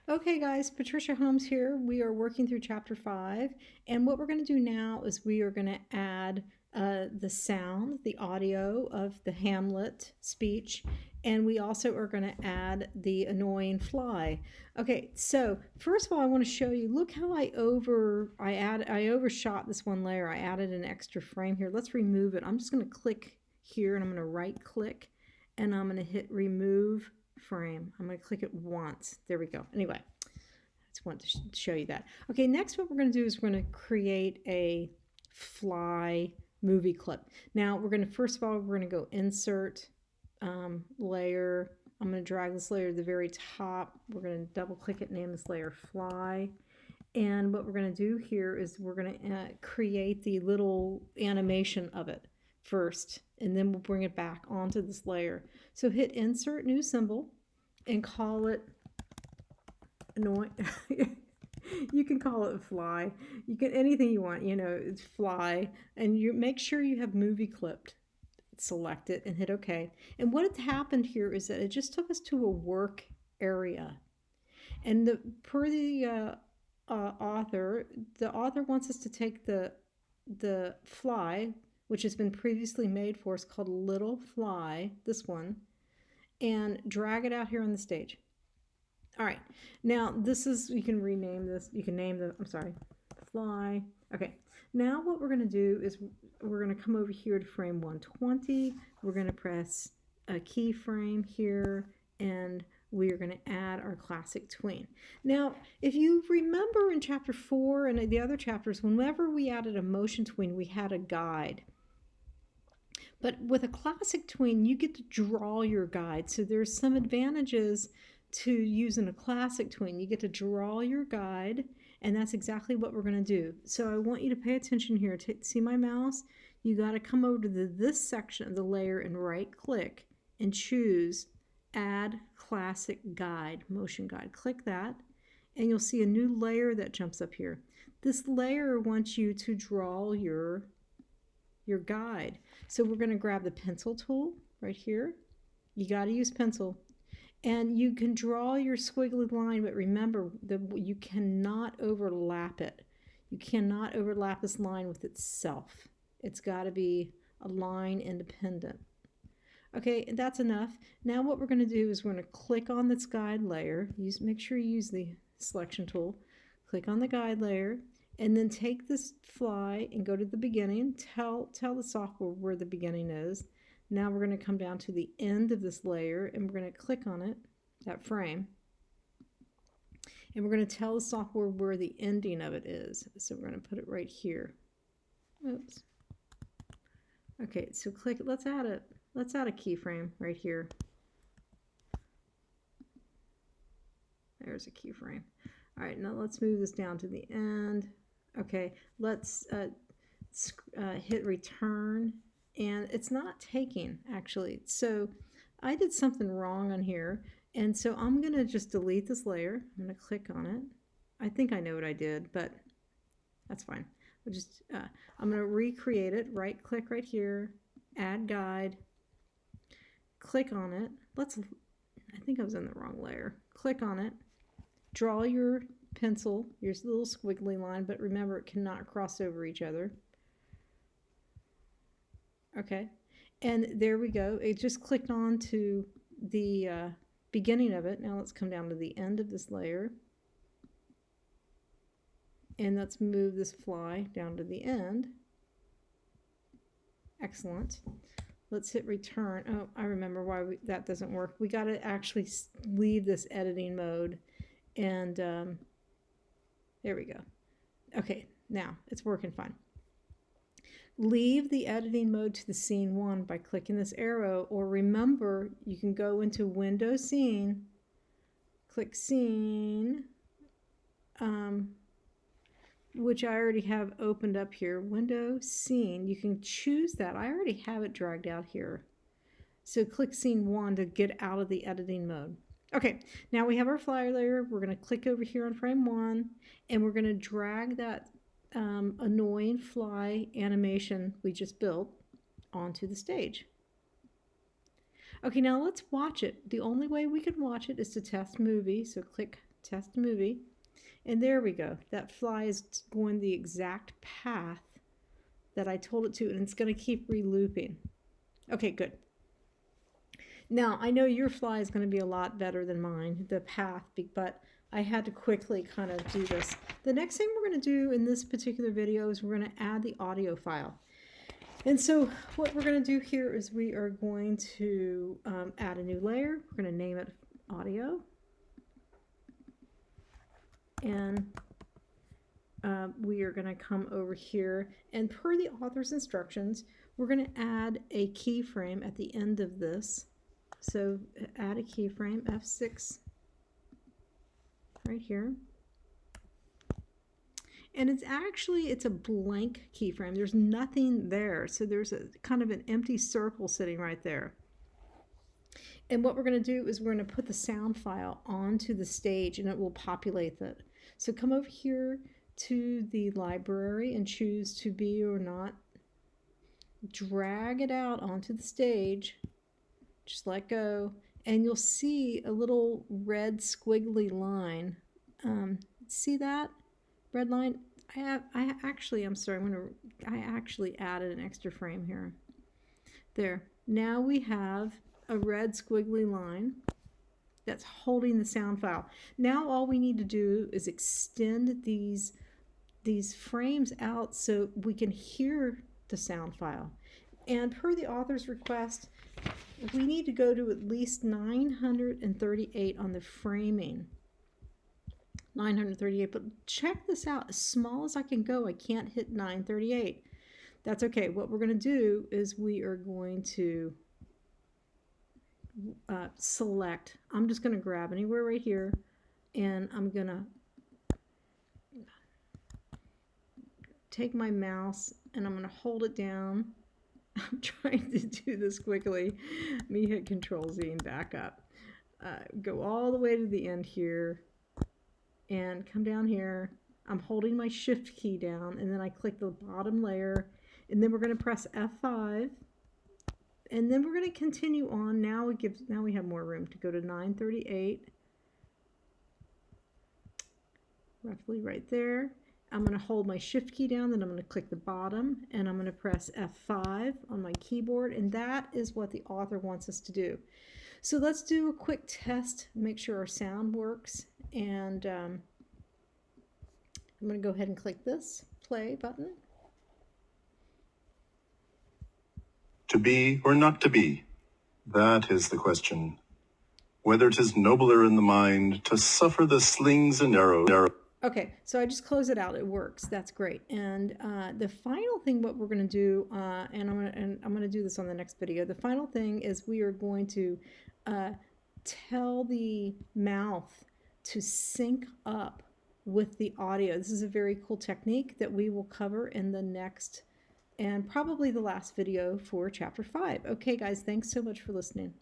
Okay, guys, Patricia Holmes here. We are working through chapter 5, and what we're going to do now is we are going to add the sound, the audio of the Hamlet speech, and we also are going to add the annoying fly. Okay, so first of all, I want to show you. Look how I overshot this one layer. I added an extra frame here. Let's remove it. I'm just going to click here, and I'm going to right click, and I'm going to hit remove frame. I'm going to click it once. There we go. Anyway, I just want to show you that. Okay, next what we're going to do is we're going to create a fly movie clip. Now we're going to, first of all, we're going to go insert layer. I'm going to drag this layer to the very top. We're going to double click it, name this layer fly. And what we're going to do here is we're going to create the little animation of it first, and then we'll bring it back onto this layer. So hit insert new symbol and call it annoying. You can call it fly. You can anything you want, it's fly. And you make sure you have movie clipped. Select it and hit OK. And what had happened here is that it just took us to a work area. And per the author wants us to take the fly, which has been previously made for us, called Little Fly, this one, and drag it out here on the stage. All right, now this is, you can rename this, you can name the, fly. Okay, now what we're going to do is we're going to come over here to frame 120. We're going to press a keyframe here, and we are going to add our classic tween. Now, if you remember in chapter 4 and the other chapters, whenever we added a motion tween, we had a guide. But with a classic tween, you get to draw your guide. So there's some advantages to using a classic tween. You get to draw your guide, and that's exactly what we're going to do. So I want you to pay attention here. See my mouse? You got to come over to this section of the layer and right click and choose Add Classic Guide, Motion Guide. Click that, and you'll see a new layer that jumps up here. This layer wants you to draw your guide. So we're going to grab the pencil tool right here. You got to use pencil. And you can draw your squiggly line, but remember that you cannot overlap it. You cannot overlap this line with itself. It's got to be a line independent. Okay, that's enough. Now what we're going to do is we're going to click on this guide layer. Make sure you use the selection tool. Click on the guide layer, and then take this fly and go to the beginning. Tell the software where the beginning is. Now we're going to come down to the end of this layer, and we're going to click on it, that frame. And we're going to tell the software where the ending of it is. So we're going to put it right here. Oops. Okay, so click, let's add a keyframe right here. There's a keyframe. All right, now let's move this down to the end. Okay, let's hit return, and it's not taking, actually. So I did something wrong on here, and so I'm going to just delete this layer. I'm going to click on it. I think I know what I did, but that's fine. I'm going to recreate it. Right click right here, add guide, click on it. I think I was in the wrong layer. Click on it, draw your pencil, your little squiggly line, but remember it cannot cross over each other. Okay, and there we go. It just clicked on to the beginning of it. Now let's come down to the end of this layer, and let's move this fly down to the end. Excellent. Let's hit return. Oh, I remember why that doesn't work. We got to actually leave this editing mode, and there we go. Okay, now it's working fine. Leave the editing mode to the scene 1 by clicking this arrow, or remember, you can go into Window Scene, click Scene, which I already have opened up here. Window Scene, you can choose that. I already have it dragged out here. So click Scene 1 to get out of the editing mode. Okay, now we have our flyer layer. We're going to click over here on frame 1, and we're going to drag that annoying fly animation we just built onto the stage. Okay, now let's watch it. The only way we can watch it is to test movie, so click test movie. And there we go. That fly is going the exact path that I told it to, and it's going to keep re-looping. Okay, good. Now, I know your fly is going to be a lot better than mine, the path, but I had to quickly kind of do this. The next thing we're going to do in this particular video is we're going to add the audio file. And so what we're going to do here is we are going to add a new layer. We're going to name it audio. And we are going to come over here, and per the author's instructions, we're going to add a keyframe at the end of this. So add a keyframe, F6, right here. And it's a blank keyframe. There's nothing there. So there's a kind of an empty circle sitting right there. And what we're going to do is we're going to put the sound file onto the stage, and it will populate that. So come over here to the library and choose to be or not. Drag it out onto the stage. Just let go, and you'll see a little red squiggly line. See that red line? I actually added an extra frame here. There. Now we have a red squiggly line that's holding the sound file. Now all we need to do is extend these frames out so we can hear the sound file. And per the author's request, we need to go to at least 938 on the framing. 938, but check this out. As small as I can go, I can't hit 938. That's okay. What we're going to do is we are going to select. I'm just going to grab anywhere right here, and I'm going to take my mouse, and I'm going to hold it down. I'm trying to do this quickly. Let me hit Control Z and back up. Go all the way to the end here and come down here. I'm holding my Shift key down, and then I click the bottom layer, and then we're going to press F5, and then we're going to continue on. Now we have more room to go to 938, roughly right there. I'm going to hold my Shift key down, then I'm going to click the bottom, and I'm going to press F5 on my keyboard, and that is what the author wants us to do. So let's do a quick test, make sure our sound works, and I'm going to go ahead and click this play button. To be or not to be? That is the question. Whether 'tis nobler in the mind to suffer the slings and arrows. Okay, so I just close it out. It works. That's great. And the final thing, what we're going to do, and I'm going to do this on the next video. The final thing is we are going to tell the mouth to sync up with the audio. This is a very cool technique that we will cover in the next and probably the last video for Chapter 5. Okay, guys, thanks so much for listening.